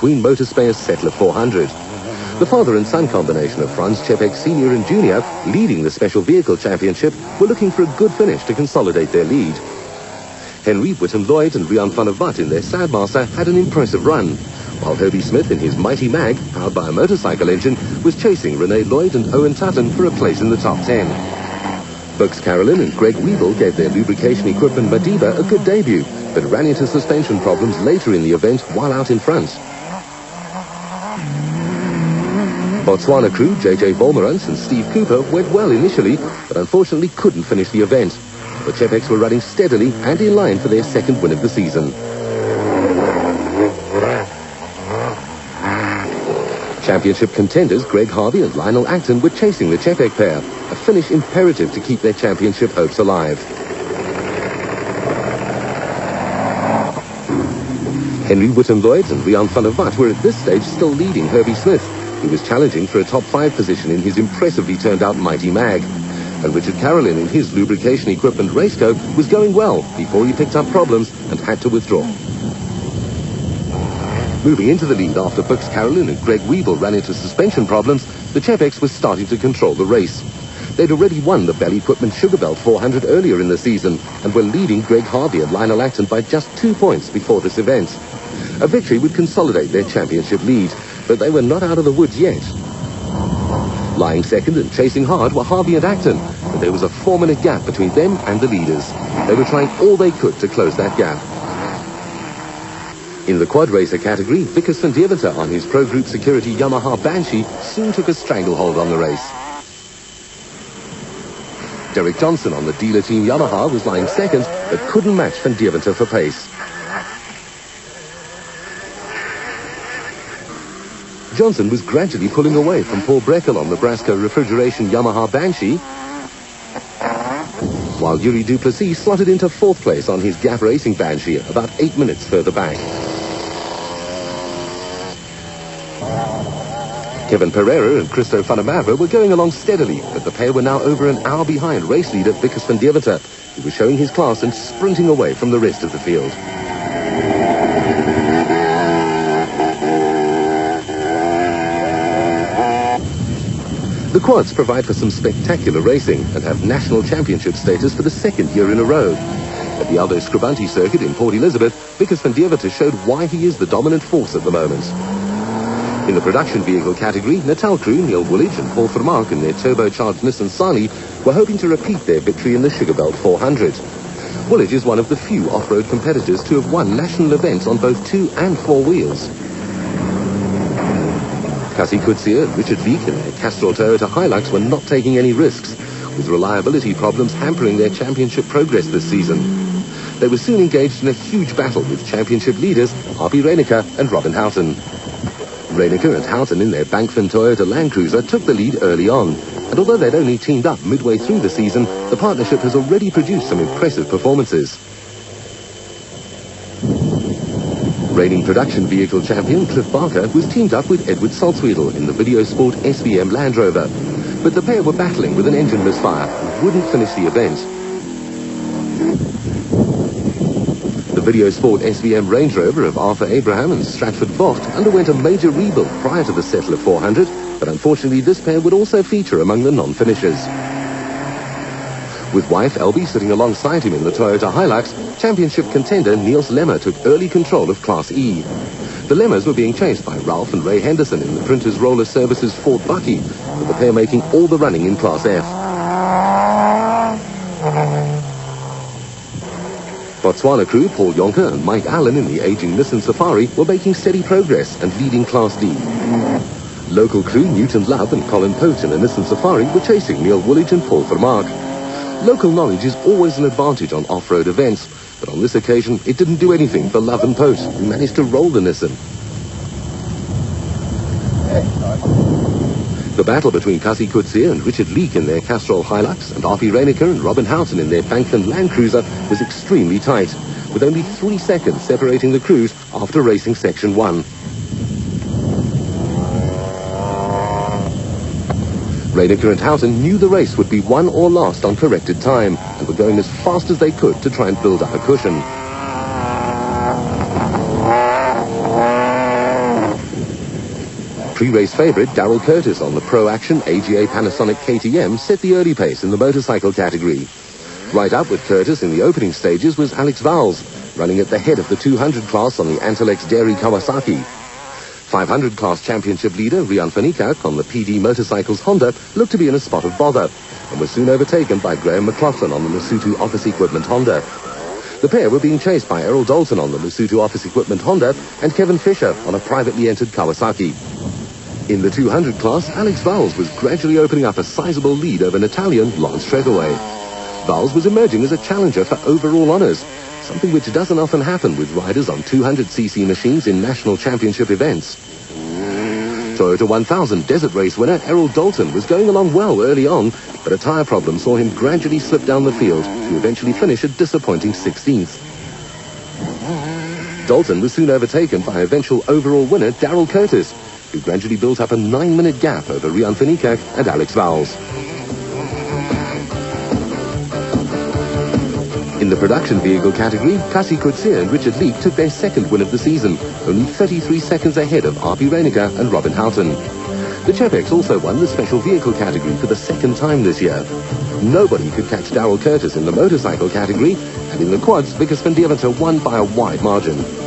Queen Motorspare's Settler 400. The father and son combination of Franz Czepek Sr. and Jr., leading the Special Vehicle Championship, were looking for a good finish to consolidate their lead. Henry Whittam-Lloyd and Rian van der Walt in their Sadmaster had an impressive run, while Herbie Smith in his Mighty Mag, powered by a motorcycle engine, was chasing René Lloyd and Owen Tutton for a place in the top 10. Bucks Carolyn and Greg Weeble gave their lubrication equipment Madiba a good debut, but ran into suspension problems later in the event while out in front. Botswana crew JJ Volmerans and Steve Cooper went well initially, but unfortunately couldn't finish the event. The Czepeks were running steadily and in line for their second win of the season. Championship contenders Greg Harvey and Lionel Acton were chasing the Czepek pair, a finish imperative to keep their championship hopes alive. Henry Whittam-Lloyd and Rian van der Walt were at this stage still leading Herbie Smith, who was challenging for a top 5 position in his impressively turned out Mighty Mag. And Richard Carolyn in his lubrication equipment Raceco was going well before he picked up problems and had to withdraw. Moving into the lead after Bucks Carolyn and Greg Weeble ran into suspension problems, the Czepeks were starting to control the race. They'd already won the Bell Equipment Sugar Belt 400 earlier in the season and were leading Greg Harvey and Lionel Acton by just 2 points before this event. A victory would consolidate their championship lead, but they were not out of the woods yet. Lying second and chasing hard were Harvey and Acton, and there was a 4-minute gap between them and the leaders. They were trying all they could to close that gap. In the quad racer category, Vickers van Deventer on his Pro Group Security Yamaha Banshee soon took a stranglehold on the race. Derek Johnson on the dealer team Yamaha was lying second, but couldn't match van Deventer for pace. Johnson was gradually pulling away from Paul Breckel on the Brasco Refrigeration Yamaha Banshee, while Yuri Duplessis slotted into 4th place on his Gap Racing Banshee about 8 minutes further back. Kevin Pereira and Christo van der Mavre were going along steadily, but the pair were now over an hour behind race leader Vickers van Deventer, who was showing his class and sprinting away from the rest of the field. The quads provide for some spectacular racing and have national championship status for the 2nd year in a row. At the Aldo Scribante circuit in Port Elizabeth, Vickers van Deventer showed why he is the dominant force at the moment. In the production vehicle category, Natal crew Neil Woolidge and Paul Vermaak in their turbocharged Nissan Sani were hoping to repeat their victory in the Sugar Belt 400. Woolidge is one of the few off-road competitors to have won national events on both 2 and 4 wheels. Cassie Coetzee and Richard Leek in their Castrol Toyota Hilux were not taking any risks, with reliability problems hampering their championship progress this season. They were soon engaged in a huge battle with championship leaders Harvey Reinecker and Robin Houghton. Reinecker and Houghton in their Bankfin Toyota Land Cruiser took the lead early on, and although they'd only teamed up midway through the season, the partnership has already produced some impressive performances. Reigning production vehicle champion Cliff Barker was teamed up with Edward Salzwedel in the Video Sport SVM Land Rover, but the pair were battling with an engine misfire and wouldn't finish the event. The Video Sport SVM Range Rover of Arthur Abraham and Stratford Vogt underwent a major rebuild prior to the Settler 400, but unfortunately this pair would also feature among the non-finishers. With wife Elby sitting alongside him in the Toyota Hilux, championship contender Niels Lemmer took early control of Class E. The Lemmers were being chased by Ralph and Ray Henderson in the Printers Roller Services Ford Bucky, with the pair making all the running in Class F. Botswana crew Paul Jonker and Mike Allen in the aging Nissan Safari were making steady progress and leading Class D. Local crew Newton Love and Colin Pote in the Nissan Safari were chasing Neil Woolidge and Paul Vermaak. Local knowledge is always an advantage on off-road events, but on this occasion it didn't do anything for Love and Pote, who managed to roll the Nissan. The battle between Cassie Coetzee and Richard Leek in their Castrol Hilux and Arthur Reinecker and Robin Houghton in their Bankfin Land Cruiser was extremely tight, with only 3 seconds separating the crews after racing Section 1. Reinecker and Houghton knew the race would be won or lost on corrected time and were going as fast as they could to try and build up a cushion. Pre-race favourite Darrell Curtis on the Pro Action AGA Panasonic KTM set the early pace in the motorcycle category. Right up with Curtis in the opening stages was Alex Vowles, running at the head of the 200 class on the Antilex Dairy Kawasaki. 500 class championship leader Rian van Niekerk on the PD Motorcycles Honda looked to be in a spot of bother and was soon overtaken by Graham McLaughlin on the Lesotho Office Equipment Honda. The pair were being chased by Errol Dalton on the Lesotho Office Equipment Honda and Kevin Fisher on a privately entered Kawasaki. In the 200 class, Alex Vowles was gradually opening up a sizable lead over an Italian Lance Trethewey. Vowles was emerging as a challenger for overall honours, something which doesn't often happen with riders on 200cc machines in national championship events. Toyota 1000 Desert Race winner Errol Dalton was going along well early on, but a tyre problem saw him gradually slip down the field to eventually finish a disappointing 16th. Dalton was soon overtaken by eventual overall winner Darrell Curtis, who gradually built up a 9-minute gap over Rian van Niekerk and Alex Vowles. In the production vehicle category, Cassie Coetzee and Richard Leek took their second win of the season, only 33 seconds ahead of RP Reinecker and Robin Houghton. The Chepex also won the special vehicle category for the second time this year. Nobody could catch Darrell Curtis in the motorcycle category, and in the quads, Vickers van Deventer won by a wide margin.